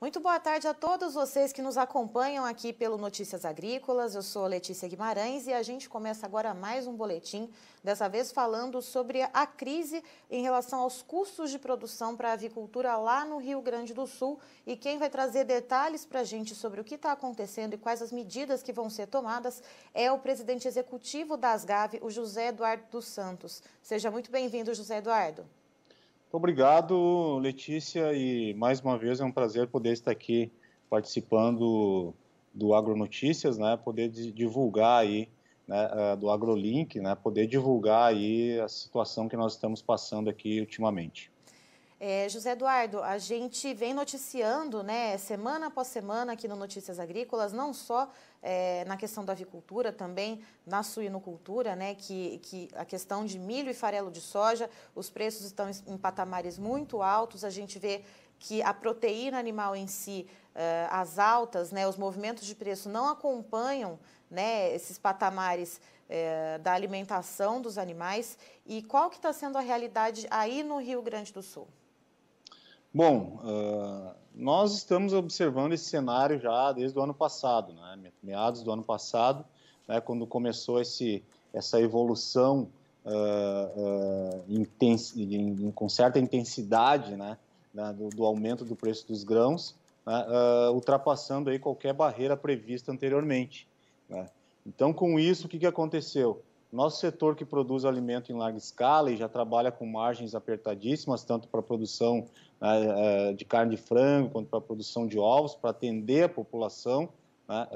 Muito boa tarde a todos vocês que nos acompanham aqui pelo Notícias Agrícolas. Eu sou Letícia Guimarães e a gente começa agora mais um boletim, dessa vez falando sobre a crise em relação aos custos de produção para a avicultura lá no Rio Grande do Sul. E quem vai trazer detalhes para a gente sobre o que está acontecendo e quais as medidas que vão ser tomadas é o presidente executivo da Asgave, o José Eduardo dos Santos. Seja muito bem-vindo, José Eduardo. Obrigado, Letícia, e mais uma vez é um prazer poder estar aqui participando do Agronotícias, né, poder divulgar aí, né, do AgroLink, né, poder divulgar aí a situação que nós estamos passando aqui ultimamente. José Eduardo, a gente vem noticiando, né, semana após semana aqui no Notícias Agrícolas, não só na questão da avicultura, também na suinocultura, né, que a questão de milho e farelo de soja, os preços estão em patamares muito altos, a gente vê que a proteína animal em si, as altas, né, os movimentos de preço não acompanham, né, esses patamares da alimentação dos animais. E qual que está sendo a realidade aí no Rio Grande do Sul? Bom, nós estamos observando esse cenário já desde o ano passado, né? Meados do ano passado, né, quando começou essa evolução com certa intensidade, né, do aumento do preço dos grãos, né, ultrapassando aí qualquer barreira prevista anteriormente, né? Então, com isso, o que aconteceu? Nosso setor que produz alimento em larga escala e já trabalha com margens apertadíssimas, tanto para a produção de carne de frango, quanto para a produção de ovos, para atender a população, né,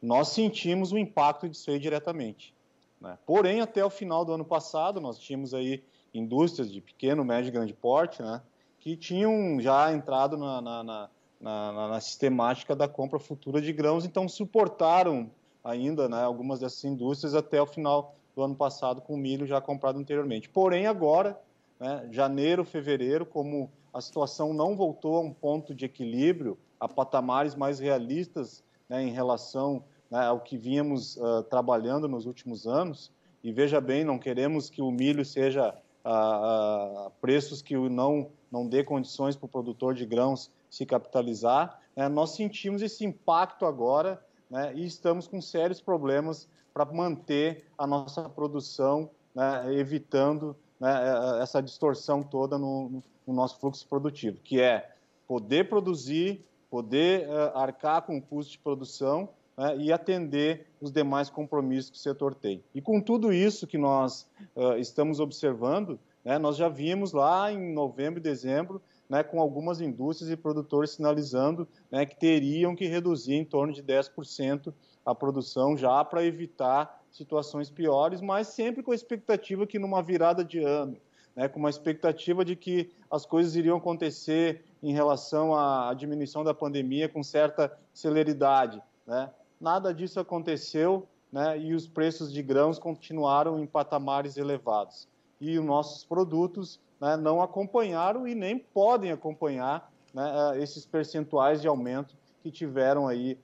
nós sentimos o impacto disso aí diretamente, né? Porém, até o final do ano passado, nós tínhamos aí indústrias de pequeno, médio e grande porte, né, que tinham já entrado na sistemática da compra futura de grãos, então suportaram ainda, né, algumas dessas indústrias até o final do ano passado com milho já comprado anteriormente. Porém, agora, né, janeiro, fevereiro, como a situação não voltou a um ponto de equilíbrio, a patamares mais realistas, né, em relação, né, ao que vínhamos trabalhando nos últimos anos, e veja bem, não queremos que o milho seja preços que não dê condições para o produtor de grãos se capitalizar, né, nós sentimos esse impacto agora, né, e estamos com sérios problemas para manter a nossa produção, né, evitando, né, essa distorção toda no nosso fluxo produtivo, que é poder produzir, poder arcar com o custo de produção, né, e atender os demais compromissos que o setor tem. E com tudo isso que nós estamos observando, né, nós já vimos lá em novembro e dezembro, né, com algumas indústrias e produtores sinalizando, né, que teriam que reduzir em torno de 10% a produção já para evitar situações piores, mas sempre com a expectativa que numa virada de ano, né, com uma expectativa de que as coisas iriam acontecer em relação à diminuição da pandemia com certa celeridade, né? Nada disso aconteceu, né, e os preços de grãos continuaram em patamares elevados. E os nossos produtos, né, não acompanharam e nem podem acompanhar, né, esses percentuais de aumento que tiveram aí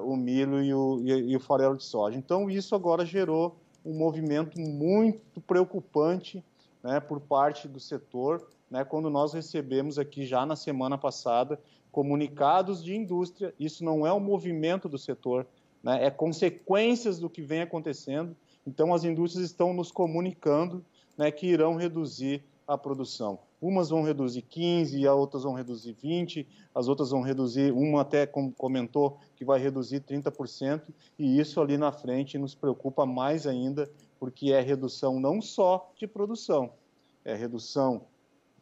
o milho e o farelo de soja. Então, isso agora gerou um movimento muito preocupante, né, por parte do setor, né, quando nós recebemos aqui já na semana passada comunicados de indústria. Isso não é um movimento do setor, né, é consequências do que vem acontecendo. Então, as indústrias estão nos comunicando, né, que irão reduzir a produção. Umas vão reduzir 15%, as outras vão reduzir 20%, as outras vão reduzir, uma até comentou que vai reduzir 30%, e isso ali na frente nos preocupa mais ainda, porque é redução não só de produção, é redução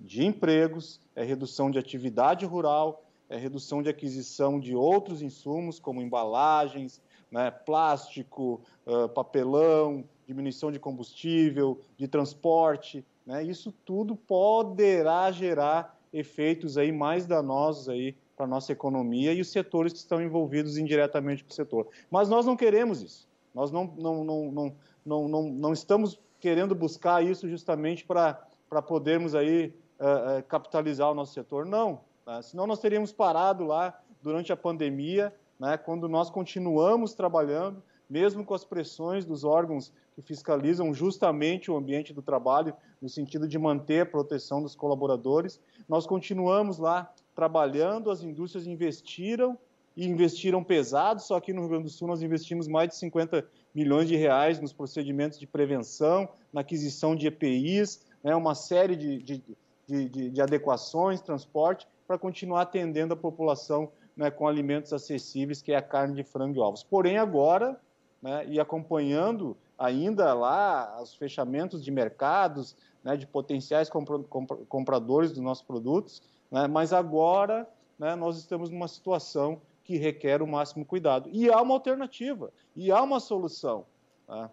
de empregos, é redução de atividade rural, é redução de aquisição de outros insumos, como embalagens, né, plástico, papelão, diminuição de combustível, de transporte, né, isso tudo poderá gerar efeitos aí mais danosos aí para a nossa economia e os setores que estão envolvidos indiretamente com o setor. Mas nós não queremos isso. Nós não estamos querendo buscar isso justamente para podermos aí capitalizar o nosso setor. Não, né? Senão nós teríamos parado lá durante a pandemia, né, quando nós continuamos trabalhando, mesmo com as pressões dos órgãos que fiscalizam justamente o ambiente do trabalho, no sentido de manter a proteção dos colaboradores, nós continuamos lá trabalhando, as indústrias investiram, e investiram pesado, só que no Rio Grande do Sul nós investimos mais de 50 milhões de reais nos procedimentos de prevenção, na aquisição de EPIs, né, uma série de adequações, transporte, para continuar atendendo a população, né, com alimentos acessíveis, que é a carne de frango e ovos. Porém, agora, né, e acompanhando ainda lá os fechamentos de mercados, né, de potenciais compradores dos nossos produtos, né, mas agora, né, nós estamos numa situação que requer o máximo cuidado. E há uma alternativa, e há uma solução. Tá?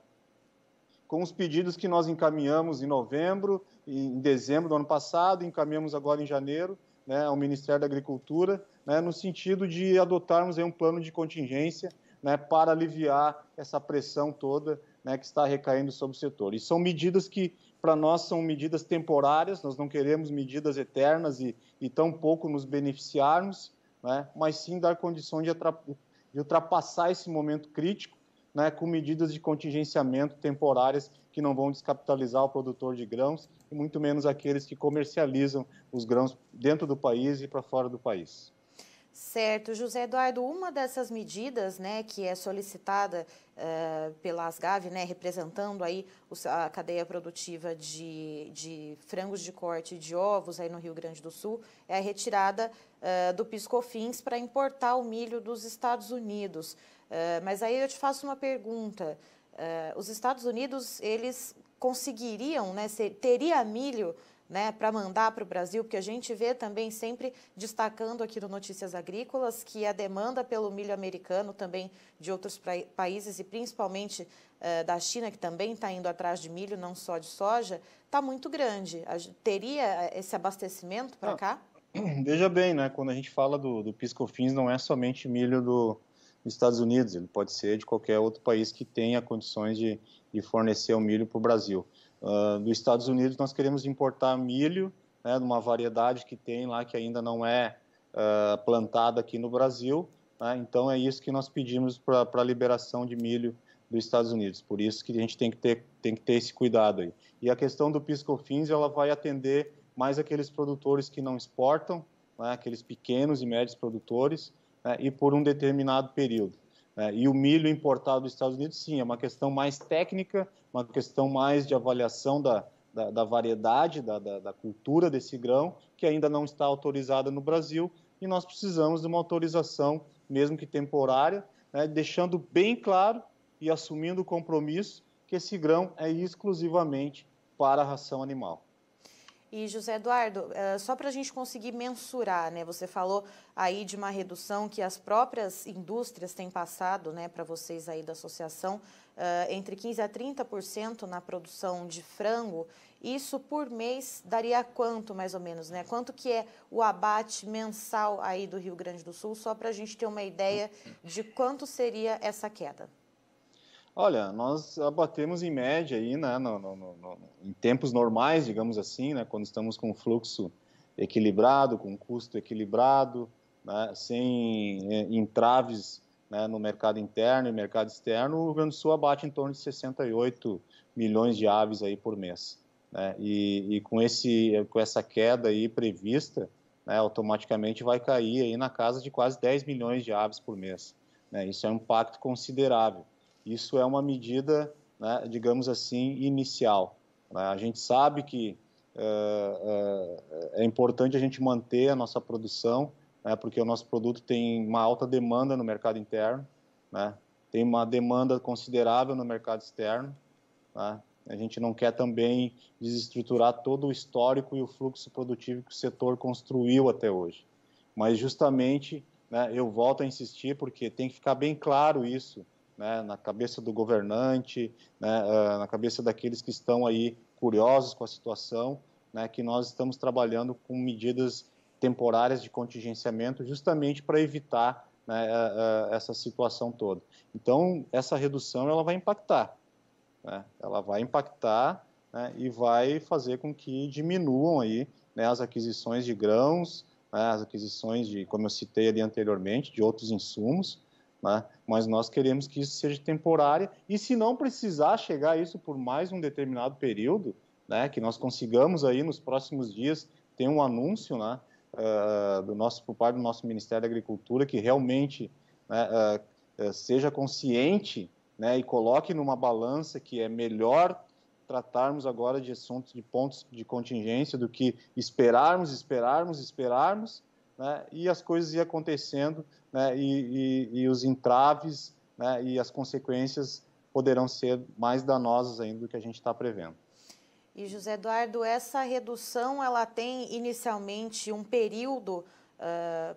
Com os pedidos que nós encaminhamos em novembro, em dezembro do ano passado, encaminhamos agora em janeiro, né, ao Ministério da Agricultura, né, no sentido de adotarmos aí um plano de contingência, né, para aliviar essa pressão toda, né, que está recaindo sobre o setor. E são medidas que, para nós, são medidas temporárias, nós não queremos medidas eternas e tampouco nos beneficiarmos, né, mas sim dar condição de ultrapassar esse momento crítico, né, com medidas de contingenciamento temporárias que não vão descapitalizar o produtor de grãos e muito menos aqueles que comercializam os grãos dentro do país e para fora do país. Certo, José Eduardo, uma dessas medidas, né, que é solicitada pela Asgave, né, representando aí a cadeia produtiva de frangos de corte e de ovos aí no Rio Grande do Sul, é a retirada do PIS/COFINS para importar o milho dos Estados Unidos. Mas aí eu te faço uma pergunta, os Estados Unidos, eles conseguiriam, né, teria milho, né, para mandar para o Brasil, porque a gente vê também sempre destacando aqui no Notícias Agrícolas que a demanda pelo milho americano, também de outros países e principalmente da China, que também está indo atrás de milho, não só de soja, está muito grande. Teria esse abastecimento para cá? Veja bem, né, quando a gente fala do PIS/COFINS, não é somente milho dos Estados Unidos, ele pode ser de qualquer outro país que tenha condições de fornecer o milho para o Brasil. Dos Estados Unidos, nós queremos importar milho, né, de uma variedade que tem lá que ainda não é plantada aqui no Brasil, né, então é isso que nós pedimos para a liberação de milho dos Estados Unidos, por isso que a gente tem que ter esse cuidado aí. E a questão do PIS/COFINS, ela vai atender mais aqueles produtores que não exportam, né, aqueles pequenos e médios produtores, né, e por um determinado período. E o milho importado dos Estados Unidos, sim, é uma questão mais técnica, uma questão mais de avaliação da variedade, da cultura desse grão, que ainda não está autorizada no Brasil, e nós precisamos de uma autorização, mesmo que temporária, né, deixando bem claro e assumindo o compromisso que esse grão é exclusivamente para a ração animal. E, José Eduardo, só para a gente conseguir mensurar, né? Você falou aí de uma redução que as próprias indústrias têm passado, né, para vocês aí da associação, entre 15% a 30% na produção de frango. Isso por mês daria quanto, mais ou menos, né? Quanto que é o abate mensal aí do Rio Grande do Sul, só para a gente ter uma ideia de quanto seria essa queda? Olha, nós abatemos em média aí, né, em tempos normais, digamos assim, né, quando estamos com fluxo equilibrado, com custo equilibrado, né, sem entraves, né, no mercado interno e mercado externo, o Rio Grande do Sul abate em torno de 68 milhões de aves aí por mês. Né, e com essa queda aí prevista, né, automaticamente vai cair aí na casa de quase 10 milhões de aves por mês. Né, isso é um impacto considerável. Isso é uma medida, né, digamos assim, inicial. A gente sabe que é importante a gente manter a nossa produção, né, porque o nosso produto tem uma alta demanda no mercado interno, né, tem uma demanda considerável no mercado externo. Né, a gente não quer também desestruturar todo o histórico e o fluxo produtivo que o setor construiu até hoje. Mas justamente, né, eu volto a insistir porque tem que ficar bem claro isso, né, na cabeça do governante, né, na cabeça daqueles que estão aí curiosos com a situação, né, que nós estamos trabalhando com medidas temporárias de contingenciamento justamente para evitar, né, essa situação toda. Então, essa redução ela vai impactar, né, ela vai impactar, né, e vai fazer com que diminuam aí, né, as aquisições de grãos, né, as aquisições de, como eu citei ali anteriormente, de outros insumos, né? Mas nós queremos que isso seja temporário e se não precisar chegar a isso por mais um determinado período, né, que nós consigamos aí nos próximos dias ter um anúncio, né, por parte do nosso Ministério da Agricultura, que realmente, né, seja consciente, né, e coloque numa balança que é melhor tratarmos agora de assuntos, de pontos de contingência, do que esperarmos, né, e as coisas iam acontecendo, né, e os entraves, né, e as consequências poderão ser mais danosas ainda do que a gente está prevendo. E, José Eduardo, essa redução, ela tem inicialmente um período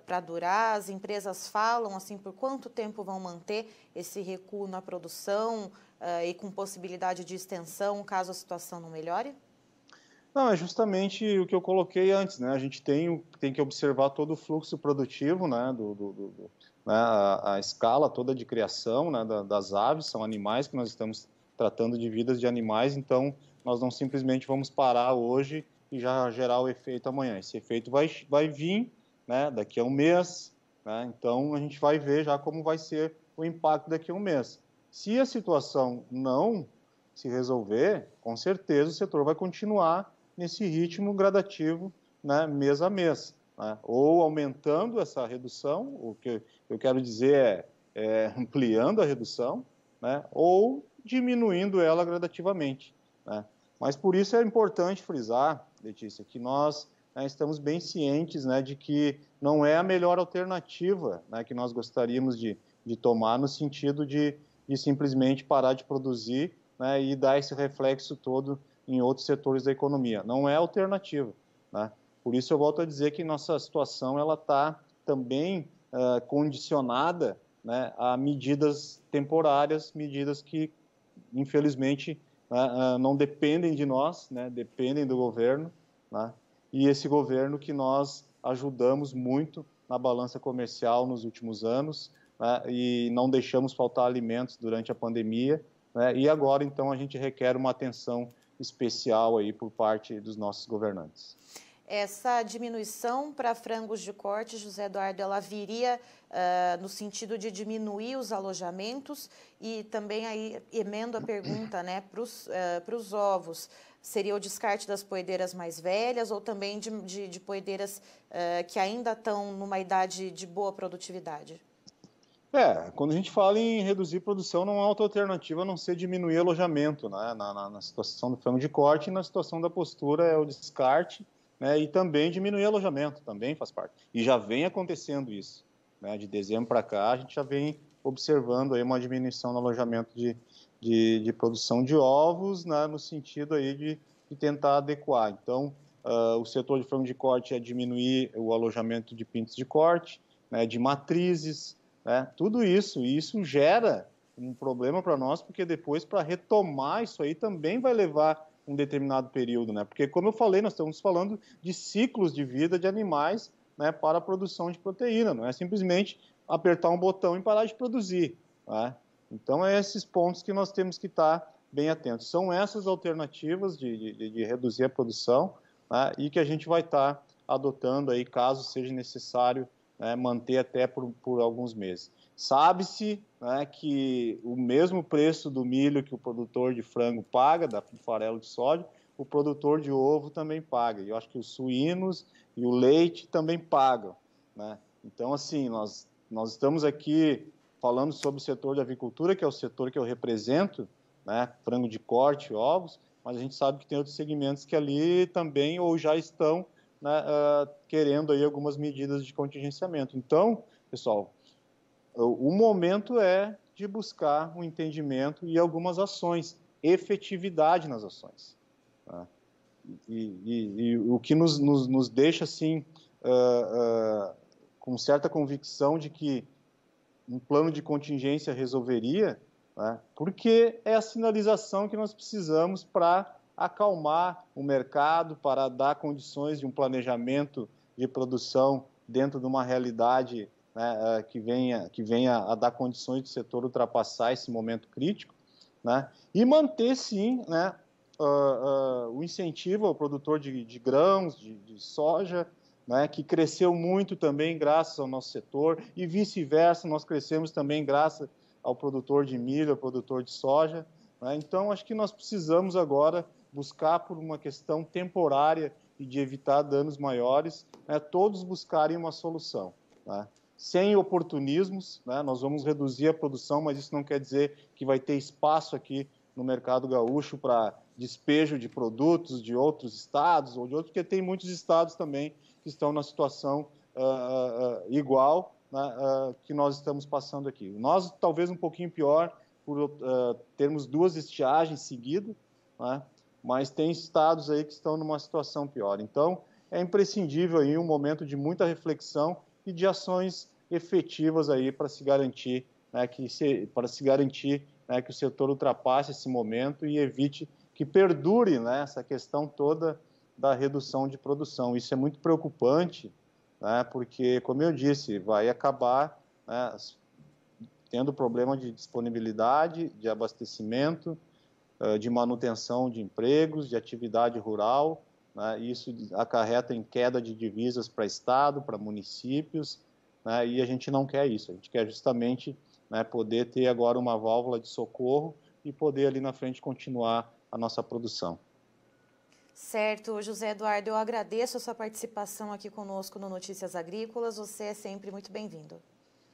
para durar? As empresas falam, assim, por quanto tempo vão manter esse recuo na produção e com possibilidade de extensão, caso a situação não melhore? Não, é justamente o que eu coloquei antes, né? A gente tem que observar todo o fluxo produtivo, né? Né? A escala toda de criação, né? Das aves, são animais que nós estamos tratando de vidas de animais, então nós não simplesmente vamos parar hoje e já gerar o efeito amanhã. Esse efeito vai vir, né? Daqui a um mês, né? Então a gente vai ver já como vai ser o impacto daqui a um mês. Se a situação não se resolver, com certeza o setor vai continuar nesse ritmo gradativo, né, mês a mês, né? Ou aumentando essa redução, o que eu quero dizer é ampliando a redução, né, ou diminuindo ela gradativamente, né? Mas por isso é importante frisar, Letícia, que nós, né, estamos bem cientes, né, de que não é a melhor alternativa, né, que nós gostaríamos de tomar no sentido de simplesmente parar de produzir, né, e dar esse reflexo todo em outros setores da economia. Não é alternativa, né? Por isso eu volto a dizer que nossa situação ela está também condicionada, né, a medidas temporárias, medidas que infelizmente não dependem de nós, né, dependem do governo, né? E esse governo que nós ajudamos muito na balança comercial nos últimos anos, né, e não deixamos faltar alimentos durante a pandemia, né, e agora então a gente requer uma atenção especial aí por parte dos nossos governantes. Essa diminuição para frangos de corte, José Eduardo, ela viria no sentido de diminuir os alojamentos e também aí emendo a pergunta, né, para os ovos. Seria o descarte das poedeiras mais velhas ou também de poedeiras que ainda estão numa idade de boa produtividade? Quando a gente fala em reduzir produção, não há outra alternativa a não ser diminuir alojamento, né? Na situação do frango de corte e na situação da postura é o descarte, né? E também diminuir alojamento, também faz parte. E já vem acontecendo isso, né? De dezembro para cá, a gente já vem observando aí uma diminuição no alojamento de produção de ovos, né? No sentido aí de tentar adequar. Então, o setor de frango de corte é diminuir o alojamento de pintos de corte, né? De matrizes, né? Tudo isso, e isso gera um problema para nós, porque depois, para retomar isso aí, também vai levar um determinado período, né? Porque, como eu falei, nós estamos falando de ciclos de vida de animais, né, para a produção de proteína, não é simplesmente apertar um botão e parar de produzir, né? Então, é esses pontos que nós temos que estar bem atentos. São essas alternativas de reduzir a produção, né, e que a gente vai estar adotando aí, caso seja necessário, né, manter até por alguns meses. Sabe-se, né, que o mesmo preço do milho que o produtor de frango paga, do farelo de soja, o produtor de ovo também paga. E eu acho que os suínos e o leite também pagam, né? Então, assim, nós estamos aqui falando sobre o setor de avicultura, que é o setor que eu represento, né, frango de corte, ovos, mas a gente sabe que tem outros segmentos que ali também ou já estão, né, querendo aí algumas medidas de contingenciamento. Então, pessoal, o momento é de buscar um entendimento e algumas ações, efetividade nas ações, tá? E o que nos deixa assim com certa convicção de que um plano de contingência resolveria, né, porque é a sinalização que nós precisamos para acalmar o mercado, para dar condições de um planejamento de produção dentro de uma realidade, né, que venha a dar condições do setor ultrapassar esse momento crítico, né, e manter, sim, né, o incentivo ao produtor de grãos, de soja, né, que cresceu muito também graças ao nosso setor, e vice-versa, nós crescemos também graças ao produtor de milho, ao produtor de soja, né? Então, acho que nós precisamos agora buscar por uma questão temporária e de evitar danos maiores, né, todos buscarem uma solução, né? Sem oportunismos, né, nós vamos reduzir a produção, mas isso não quer dizer que vai ter espaço aqui no mercado gaúcho para despejo de produtos de outros estados ou de outros, porque tem muitos estados também que estão na situação igual, né, que nós estamos passando aqui. Nós, talvez um pouquinho pior, por termos 2 estiagens seguidas, né, mas tem estados aí que estão numa situação pior. Então, é imprescindível aí um momento de muita reflexão e de ações efetivas aí para se garantir, né, que o setor ultrapasse esse momento e evite que perdure, né, essa questão toda da redução de produção. Isso é muito preocupante, né, porque, como eu disse, vai acabar, né, tendo problema de disponibilidade, de abastecimento, de manutenção de empregos, de atividade rural, né, isso acarreta em queda de divisas para Estado, para municípios, né, e a gente não quer isso, a gente quer justamente, né, poder ter agora uma válvula de socorro e poder ali na frente continuar a nossa produção. Certo, José Eduardo, eu agradeço a sua participação aqui conosco no Notícias Agrícolas, você é sempre muito bem-vindo.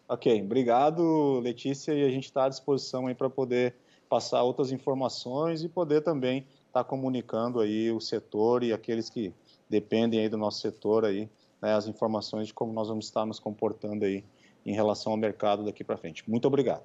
Ok, obrigado, Letícia, e a gente está à disposição aí para poder passar outras informações e poder também estar comunicando aí o setor e aqueles que dependem aí do nosso setor aí, né, as informações de como nós vamos estar nos comportando aí em relação ao mercado daqui para frente. Muito obrigado.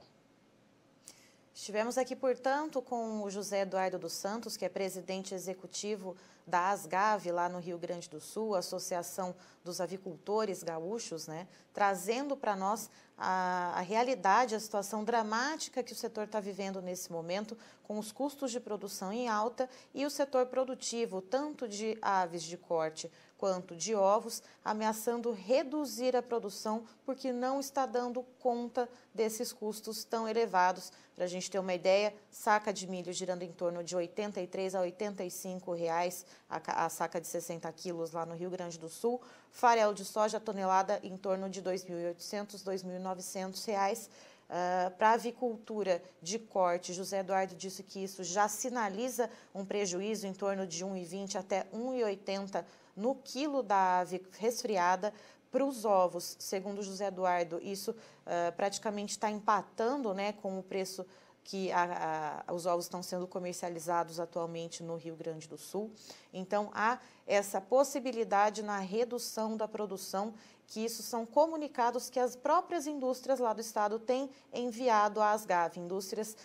Estivemos aqui, portanto, com o José Eduardo dos Santos, que é presidente executivo da ASGAV, lá no Rio Grande do Sul, Associação dos Avicultores Gaúchos, né, trazendo para nós a realidade, a situação dramática que o setor está vivendo nesse momento, com os custos de produção em alta e o setor produtivo, tanto de aves de corte quanto de ovos, ameaçando reduzir a produção porque não está dando conta desses custos tão elevados. Para a gente ter uma ideia, saca de milho girando em torno de R$ 83 a R$ 85 reais, a saca de 60 quilos lá no Rio Grande do Sul, farelo de soja tonelada em torno de R$ 2.800, R$ 2.900 reais. Para a avicultura de corte, José Eduardo disse que isso já sinaliza um prejuízo em torno de R$ 1,20 até R$ 1,80 no quilo da ave resfriada. Para os ovos, segundo José Eduardo, isso praticamente está empatando, né, com o preço que os ovos estão sendo comercializados atualmente no Rio Grande do Sul. Então, há essa possibilidade na redução da produção, que isso são comunicados que as próprias indústrias lá do estado têm enviado à ASGAV, indústrias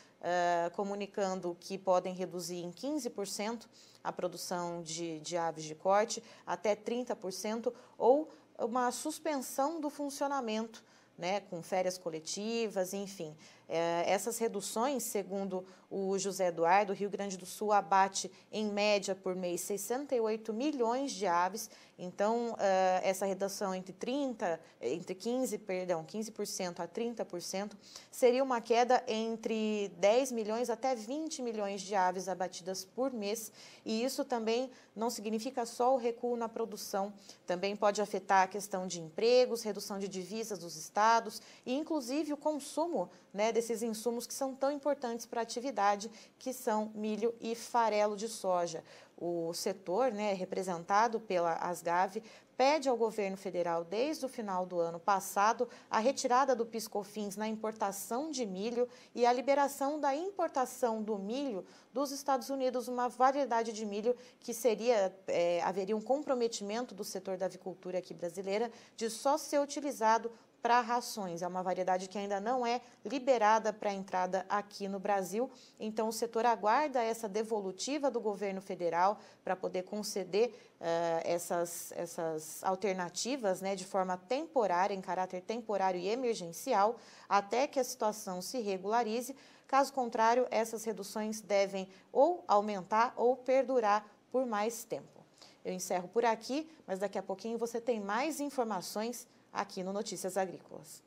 comunicando que podem reduzir em 15% a produção de aves de corte, até 30%, ou uma suspensão do funcionamento, né, com férias coletivas, enfim. Essas reduções, segundo o José Eduardo, o Rio Grande do Sul abate, em média, por mês, 68 milhões de aves. Então, essa redução entre 15% a 30%, seria uma queda entre 10 milhões até 20 milhões de aves abatidas por mês. E isso também não significa só o recuo na produção, também pode afetar a questão de empregos, redução de divisas dos estados e, inclusive, o consumo, né, desses insumos que são tão importantes para a atividade, que são milho e farelo de soja. O setor, né, representado pela ASGAV, pede ao governo federal, desde o final do ano passado, a retirada do PIS/COFINS na importação de milho e a liberação da importação do milho dos Estados Unidos, uma variedade de milho que haveria um comprometimento do setor da avicultura aqui brasileira de só ser utilizado para rações. É uma variedade que ainda não é liberada para entrada aqui no Brasil. Então, o setor aguarda essa devolutiva do governo federal para poder conceder essas alternativas, né, de forma temporária, em caráter temporário e emergencial, até que a situação se regularize. Caso contrário, essas reduções devem ou aumentar ou perdurar por mais tempo. Eu encerro por aqui, mas daqui a pouquinho você tem mais informações aqui no Notícias Agrícolas.